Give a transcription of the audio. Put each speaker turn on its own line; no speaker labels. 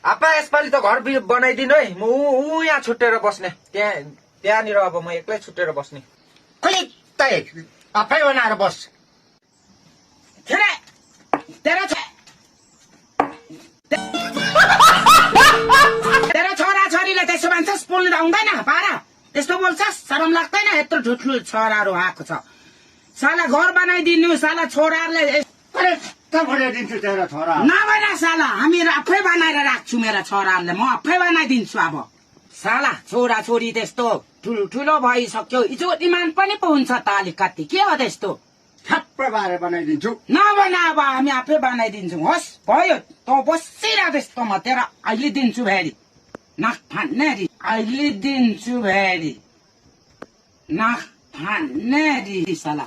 आपा यसपालि त घर बनाइदिनु है म ऊ यहाँ छुट्टेर बस्ने त्यहाँनिर अब म एक्लै छुट्टेर बस्ने
आफै बनाएर बस
तेरो छोरा छोरीले त्यसो भन्छस् बोल्नु आउँदैन पारा त्यस्तो बोल्छस् शरम लाग्दैन यत्रो ठुल्ठुलो छोराहरू आएको छ साला घर बनाइदिनु साला छोराहरूले
बनाइदिन्छु तेरो छोरा
नबना साला हामी आफै बनाएर राख्छु मेरा छोराहरूले म आफै बनाइदिन्छु अब साला छोरा छोरी त्यस्तो ठुल्ठुलो भइसक्यो इज्जत इमान पनि पो हुन्छ त अलिकति के हो त्यस्तो
ठ्याप्पै बारे बनाइदिन्छु
नबना अब हामी आफै बनाइदिन्छौँ होस् भयो त बसिरह त्यस्तो म तेरो अहिले दिन्छु भेरी नाक फान्ने अहिले दिन्छु भेरी नाक फान्ने साला